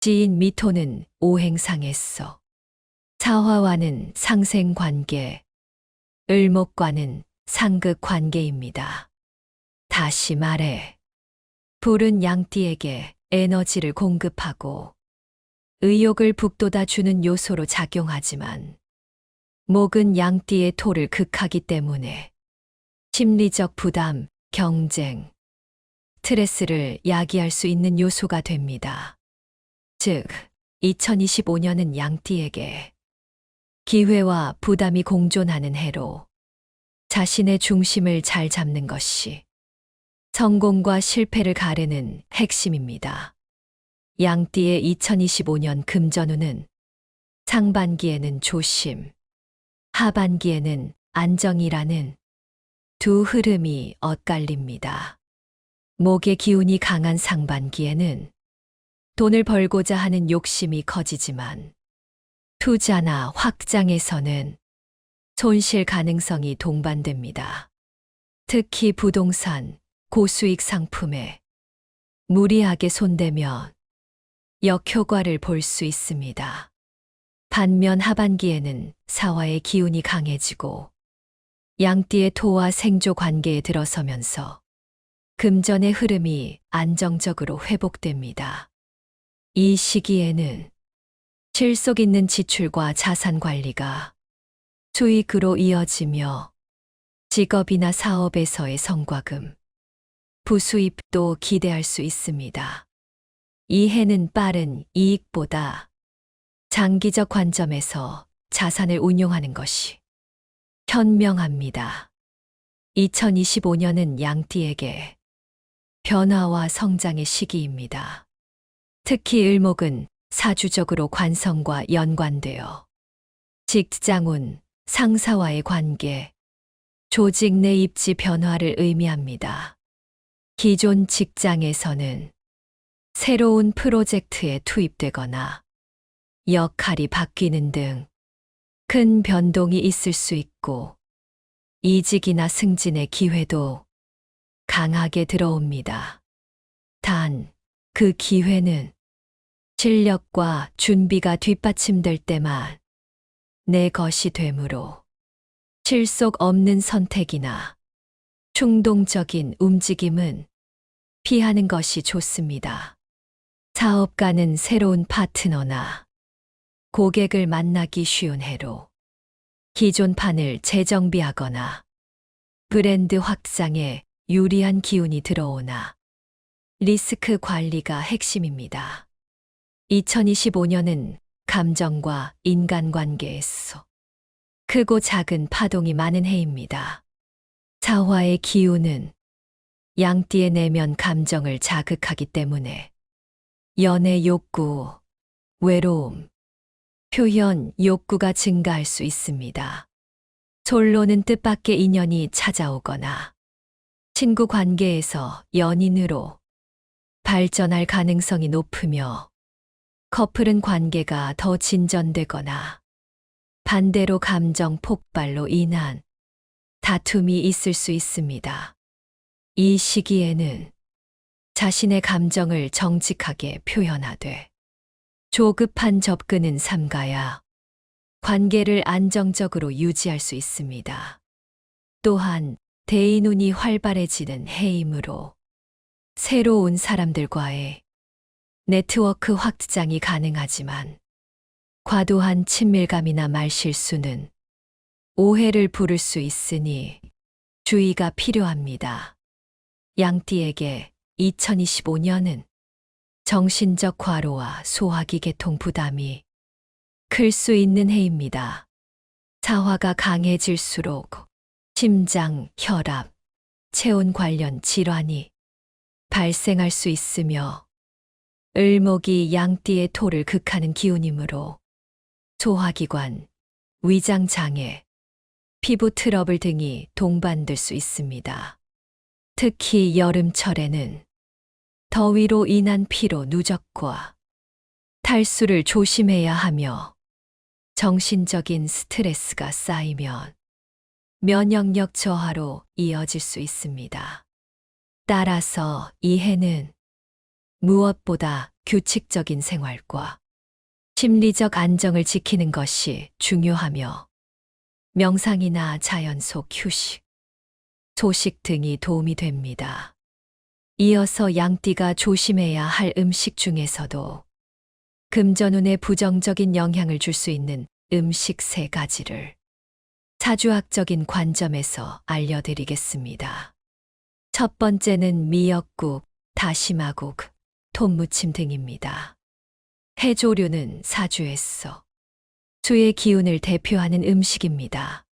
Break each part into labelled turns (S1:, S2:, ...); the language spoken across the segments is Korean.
S1: 지인 미토는 오행상했어. 사화와는 상생관계, 을목과는 상극관계입니다. 다시 말해, 불은 양띠에게 에너지를 공급하고 의욕을 북돋아 주는 요소로 작용하지만 목은 양띠의 토를 극하기 때문에 심리적 부담, 경쟁, 스트레스를 야기할 수 있는 요소가 됩니다. 즉, 2025년은 양띠에게 기회와 부담이 공존하는 해로 자신의 중심을 잘 잡는 것이 성공과 실패를 가르는 핵심입니다. 양띠의 2025년 금전운은 상반기에는 조심, 하반기에는 안정이라는 두 흐름이 엇갈립니다. 목의 기운이 강한 상반기에는 돈을 벌고자 하는 욕심이 커지지만 투자나 확장에서는 손실 가능성이 동반됩니다. 특히 부동산, 고수익 상품에 무리하게 손대면 역효과를 볼 수 있습니다. 반면 하반기에는 사화의 기운이 강해지고 양띠의 토와 생조 관계에 들어서면서 금전의 흐름이 안정적으로 회복됩니다. 이 시기에는 실속 있는 지출과 자산 관리가 수익으로 이어지며 직업이나 사업에서의 성과금, 부수입도 기대할 수 있습니다. 이 해는 빠른 이익보다 장기적 관점에서 자산을 운용하는 것이 현명합니다. 2025년은 양띠에게 변화와 성장의 시기입니다. 특히 을목은 사주적으로 관성과 연관되어 직장운, 상사와의 관계, 조직 내 입지 변화를 의미합니다. 기존 직장에서는 새로운 프로젝트에 투입되거나 역할이 바뀌는 등 큰 변동이 있을 수 있고 이직이나 승진의 기회도 강하게 들어옵니다. 단, 그 기회는 실력과 준비가 뒷받침될 때만 내 것이 되므로 실속 없는 선택이나 충동적인 움직임은 피하는 것이 좋습니다. 사업가는 새로운 파트너나 고객을 만나기 쉬운 해로 기존 판을 재정비하거나 브랜드 확장에 유리한 기운이 들어오나 리스크 관리가 핵심입니다. 2025년은 감정과 인간관계에서 크고 작은 파동이 많은 해입니다. 사화의 기운은 양띠의 내면 감정을 자극하기 때문에 연애 욕구, 외로움, 표현 욕구가 증가할 수 있습니다. 솔로는 뜻밖의 인연이 찾아오거나 친구 관계에서 연인으로 발전할 가능성이 높으며 커플은 관계가 더 진전되거나 반대로 감정 폭발로 인한 다툼이 있을 수 있습니다. 이 시기에는 자신의 감정을 정직하게 표현하되 조급한 접근은 삼가야 관계를 안정적으로 유지할 수 있습니다. 또한 대인운이 활발해지는 해이므로 새로운 사람들과의 네트워크 확장이 가능하지만 과도한 친밀감이나 말실수는 오해를 부를 수 있으니 주의가 필요합니다. 양띠에게 2025년은 정신적 과로와 소화기 계통 부담이 클 수 있는 해입니다. 사화가 강해질수록 심장, 혈압, 체온 관련 질환이 발생할 수 있으며 을목이 양띠의 토를 극하는 기운이므로 소화기관, 위장장애, 피부 트러블 등이 동반될 수 있습니다. 특히 여름철에는 더위로 인한 피로 누적과 탈수를 조심해야 하며 정신적인 스트레스가 쌓이면 면역력 저하로 이어질 수 있습니다. 따라서 이 해는 무엇보다 규칙적인 생활과 심리적 안정을 지키는 것이 중요하며 명상이나 자연 속 휴식, 소식 등이 도움이 됩니다. 이어서 양띠가 조심해야 할 음식 중에서도 금전운에 부정적인 영향을 줄 수 있는 음식 3가지를 사주학적인 관점에서 알려드리겠습니다. 첫 번째는 미역국, 다시마국, 톱무침 등입니다. 해조류는 사주에서 수의 기운을 대표하는 음식입니다.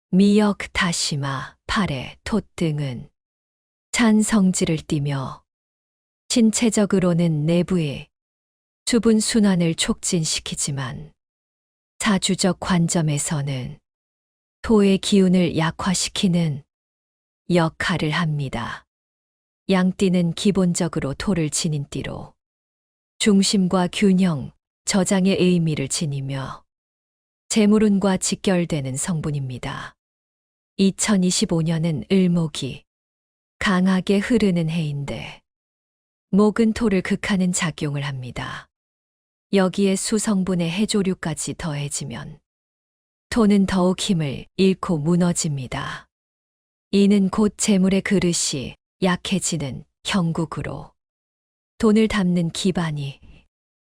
S1: 미역, 다시마, 파래, 톳 등은 찬 성질을 띠며 신체적으로는 내부의 수분 순환을 촉진시키지만 사주적 관점에서는 토의 기운을 약화시키는 역할을 합니다. 양띠는 기본적으로 토를 지닌 띠로 중심과 균형, 저장의 의미를 지니며 재물운과 직결되는 성분입니다. 2025년은 을목이 강하게 흐르는 해인데 목은 토를 극하는 작용을 합니다. 여기에 수성분의 해조류까지 더해지면 토는 더욱 힘을 잃고 무너집니다. 이는 곧 재물의 그릇이 약해지는 형국으로 돈을 담는 기반이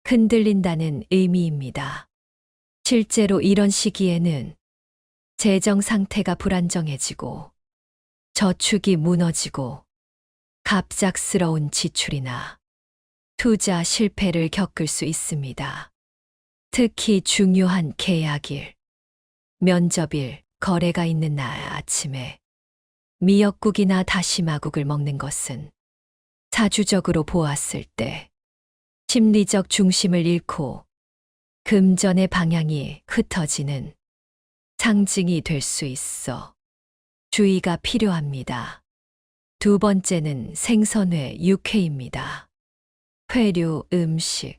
S1: 흔들린다는 의미입니다. 실제로 이런 시기에는 재정 상태가 불안정해지고 저축이 무너지고 갑작스러운 지출이나 투자 실패를 겪을 수 있습니다. 특히 중요한 계약일, 면접일, 거래가 있는 날 아침에 미역국이나 다시마국을 먹는 것은 사주적으로 보았을 때 심리적 중심을 잃고 금전의 방향이 흩어지는 상징이 될 수 있어 주의가 필요합니다. 두 번째는 생선회, 육회입니다. 회류 음식,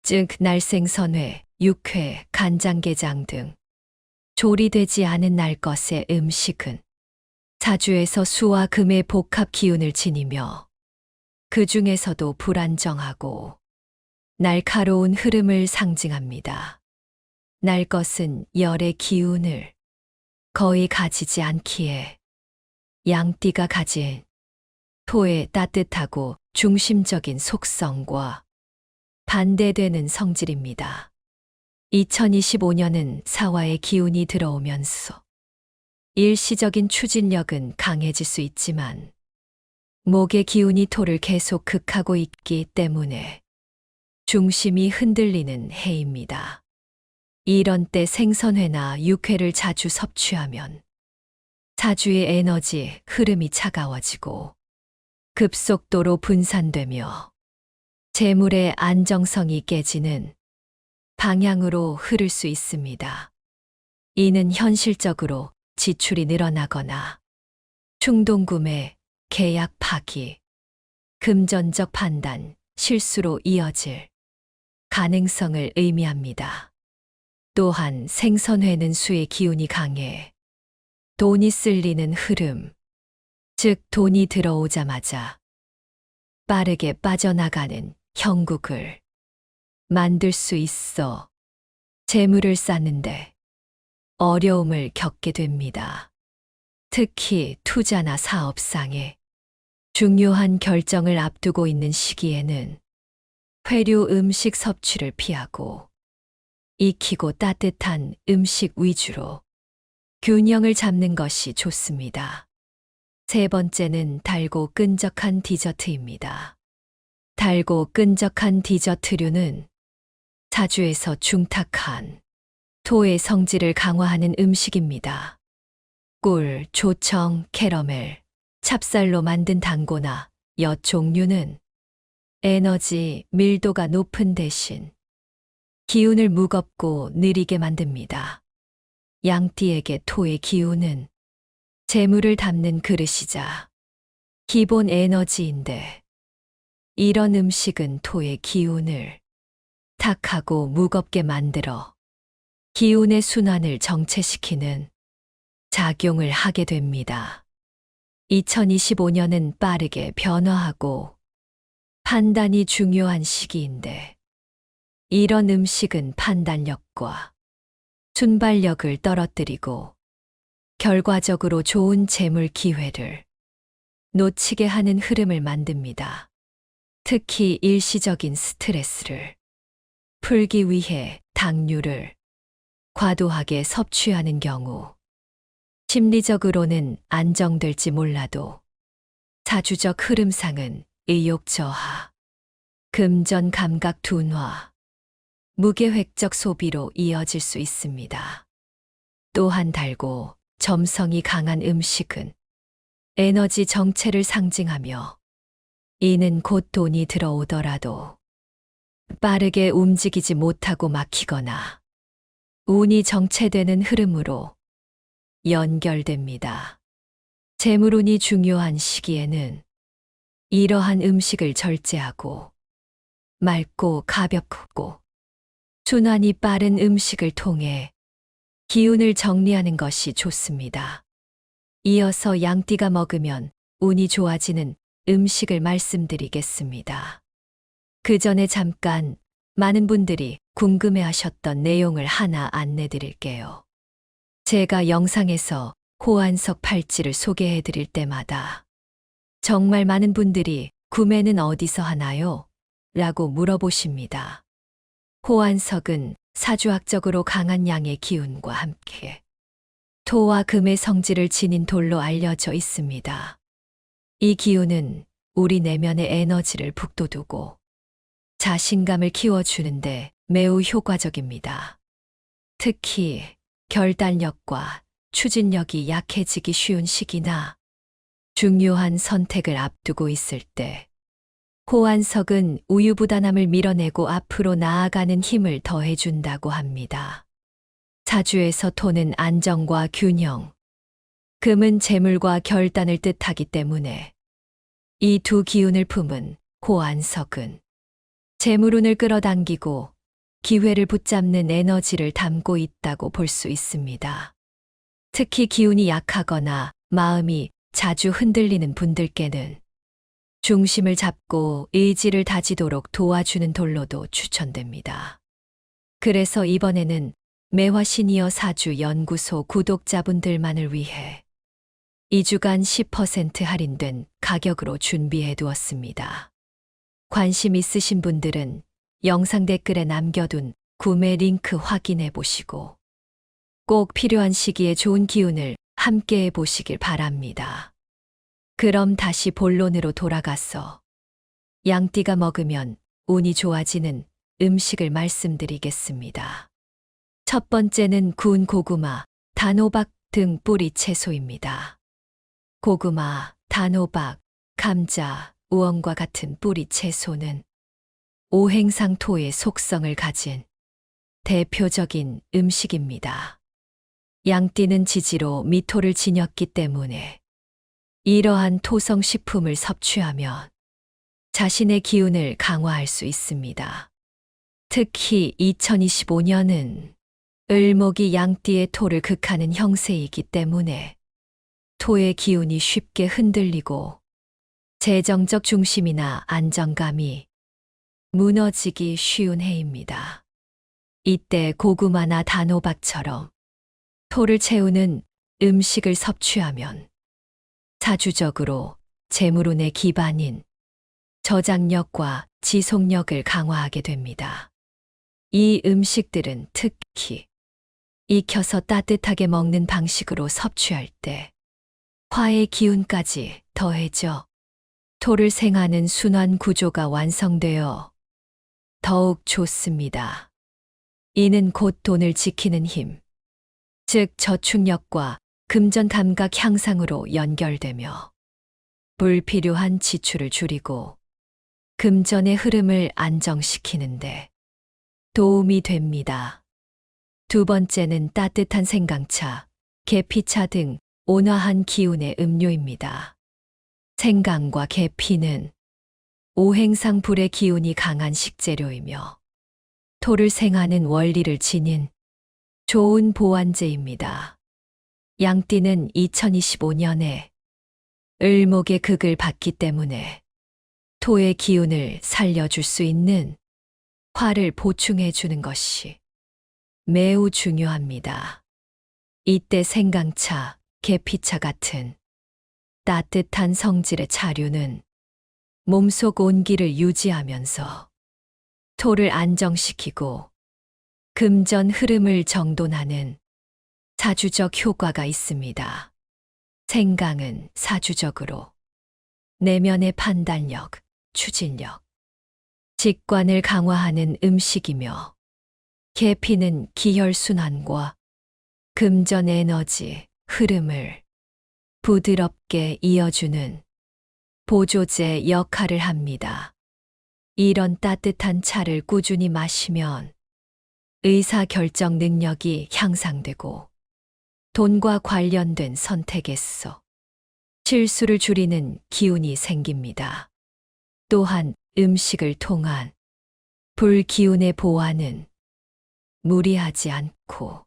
S1: 즉 날생선회, 육회, 간장게장 등 조리되지 않은 날 것의 음식은 사주에서 수와 금의 복합 기운을 지니며 그 중에서도 불안정하고 날카로운 흐름을 상징합니다. 날 것은 열의 기운을 거의 가지지 않기에 양띠가 가진 토의 따뜻하고 중심적인 속성과 반대되는 성질입니다. 2025년은 사화의 기운이 들어오면서 일시적인 추진력은 강해질 수 있지만 목의 기운이 토를 계속 극하고 있기 때문에 중심이 흔들리는 해입니다. 이런 때 생선회나 육회를 자주 섭취하면 사주의 에너지 흐름이 차가워지고 급속도로 분산되며 재물의 안정성이 깨지는 방향으로 흐를 수 있습니다. 이는 현실적으로 지출이 늘어나거나 충동구매, 계약 파기, 금전적 판단, 실수로 이어질 가능성을 의미합니다. 또한 생선회는 수의 기운이 강해 돈이 쓸리는 흐름, 즉 돈이 들어오자마자 빠르게 빠져나가는 형국을 만들 수 있어 재물을 쌓는데 어려움을 겪게 됩니다. 특히 투자나 사업상에 중요한 결정을 앞두고 있는 시기에는 회류 음식 섭취를 피하고 익히고 따뜻한 음식 위주로 균형을 잡는 것이 좋습니다. 세 번째는 달고 끈적한 디저트입니다. 달고 끈적한 디저트류는 사주에서 중탁한 토의 성질을 강화하는 음식입니다. 꿀, 조청, 캐러멜, 찹쌀로 만든 당고나 엿 종류는 에너지 밀도가 높은 대신 기운을 무겁고 느리게 만듭니다. 양띠에게 토의 기운은 재물을 담는 그릇이자 기본 에너지인데 이런 음식은 토의 기운을 탁하고 무겁게 만들어 기운의 순환을 정체시키는 작용을 하게 됩니다. 2025년은 빠르게 변화하고 판단이 중요한 시기인데 이런 음식은 판단력과 순발력을 떨어뜨리고 결과적으로 좋은 재물 기회를 놓치게 하는 흐름을 만듭니다. 특히 일시적인 스트레스를 풀기 위해 당류를 과도하게 섭취하는 경우 심리적으로는 안정될지 몰라도 사주적 흐름상은 의욕 저하, 금전 감각 둔화, 무계획적 소비로 이어질 수 있습니다. 또한 달고 점성이 강한 음식은 에너지 정체를 상징하며 이는 곧 돈이 들어오더라도 빠르게 움직이지 못하고 막히거나 운이 정체되는 흐름으로 연결됩니다. 재물운이 중요한 시기에는 이러한 음식을 절제하고 맑고 가볍고 순환이 빠른 음식을 통해 기운을 정리하는 것이 좋습니다. 이어서 양띠가 먹으면 운이 좋아지는 음식을 말씀드리겠습니다. 그 전에 잠깐 많은 분들이 궁금해 하셨던 내용을 하나 안내 드릴게요. 제가 영상에서 호안석 팔찌를 소개해 드릴 때마다 정말 많은 분들이 구매는 어디서 하나요? 라고 물어보십니다. 호안석은 사주학적으로 강한 양의 기운과 함께 토와 금의 성질을 지닌 돌로 알려져 있습니다. 이 기운은 우리 내면의 에너지를 북돋우고 자신감을 키워주는데 매우 효과적입니다. 특히 결단력과 추진력이 약해지기 쉬운 시기나 중요한 선택을 앞두고 있을 때 호안석은 우유부단함을 밀어내고 앞으로 나아가는 힘을 더해준다고 합니다. 사주에서 토는 안정과 균형, 금은 재물과 결단을 뜻하기 때문에 이 두 기운을 품은 호안석은 재물운을 끌어당기고 기회를 붙잡는 에너지를 담고 있다고 볼 수 있습니다. 특히 기운이 약하거나 마음이 자주 흔들리는 분들께는 중심을 잡고 의지를 다지도록 도와주는 돌로도 추천됩니다. 그래서 이번에는 매화 시니어 사주 연구소 구독자분들만을 위해 2주간 10% 할인된 가격으로 준비해 두었습니다. 관심 있으신 분들은 영상 댓글에 남겨둔 구매 링크 확인해 보시고 꼭 필요한 시기에 좋은 기운을 함께 해 보시길 바랍니다. 그럼 다시 본론으로 돌아가서 양띠가 먹으면 운이 좋아지는 음식을 말씀드리겠습니다. 첫 번째는 구운 고구마, 단호박 등 뿌리 채소입니다. 고구마, 단호박, 감자, 우엉과 같은 뿌리 채소는 오행상토의 속성을 가진 대표적인 음식입니다. 양띠는 지지로 미토를 지녔기 때문에 이러한 토성 식품을 섭취하면 자신의 기운을 강화할 수 있습니다. 특히 2025년은 을목이 양띠의 토를 극하는 형세이기 때문에 토의 기운이 쉽게 흔들리고 재정적 중심이나 안정감이 무너지기 쉬운 해입니다. 이때 고구마나 단호박처럼 토를 채우는 음식을 섭취하면 사주적으로 재물운의 기반인 저장력과 지속력을 강화하게 됩니다. 이 음식들은 특히 익혀서 따뜻하게 먹는 방식으로 섭취할 때 화의 기운까지 더해져 토를 생하는 순환 구조가 완성되어 더욱 좋습니다. 이는 곧 돈을 지키는 힘, 즉 저축력과 금전 감각 향상으로 연결되며 불필요한 지출을 줄이고 금전의 흐름을 안정시키는데 도움이 됩니다. 두 번째는 따뜻한 생강차, 계피차 등 온화한 기운의 음료입니다. 생강과 계피는 오행상 불의 기운이 강한 식재료이며 토를 생하는 원리를 지닌 좋은 보완제입니다. 양띠는 2025년에 을목의 극을 받기 때문에 토의 기운을 살려줄 수 있는 화를 보충해 주는 것이 매우 중요합니다. 이때 생강차, 계피차 같은 따뜻한 성질의 차류는 몸속 온기를 유지하면서 토를 안정시키고 금전 흐름을 정돈하는 사주적 효과가 있습니다. 생강은 사주적으로 내면의 판단력, 추진력, 직관을 강화하는 음식이며 계피는 기혈순환과 금전 에너지, 흐름을 부드럽게 이어주는 보조제 역할을 합니다. 이런 따뜻한 차를 꾸준히 마시면 의사결정 능력이 향상되고 돈과 관련된 선택에서 실수를 줄이는 기운이 생깁니다. 또한 음식을 통한 불기운의 보완은 무리하지 않고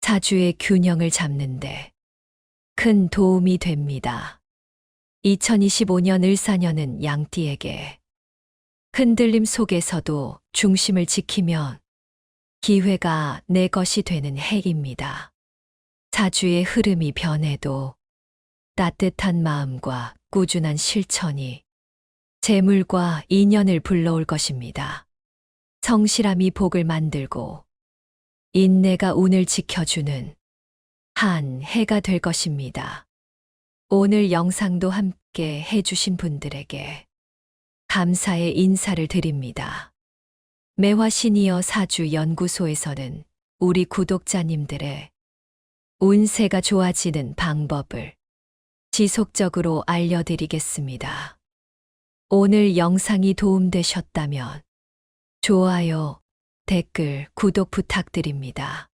S1: 사주의 균형을 잡는데 큰 도움이 됩니다. 2025년 을사년은 양띠에게 흔들림 속에서도 중심을 지키면 기회가 내 것이 되는 해입니다. 사주의 흐름이 변해도 따뜻한 마음과 꾸준한 실천이 재물과 인연을 불러올 것입니다. 성실함이 복을 만들고 인내가 운을 지켜주는 한 해가 될 것입니다. 오늘 영상도 함께 해주신 분들에게 감사의 인사를 드립니다. 매화 시니어 사주 연구소에서는 우리 구독자님들의 운세가 좋아지는 방법을 지속적으로 알려드리겠습니다. 오늘 영상이 도움되셨다면 좋아요, 댓글, 구독 부탁드립니다.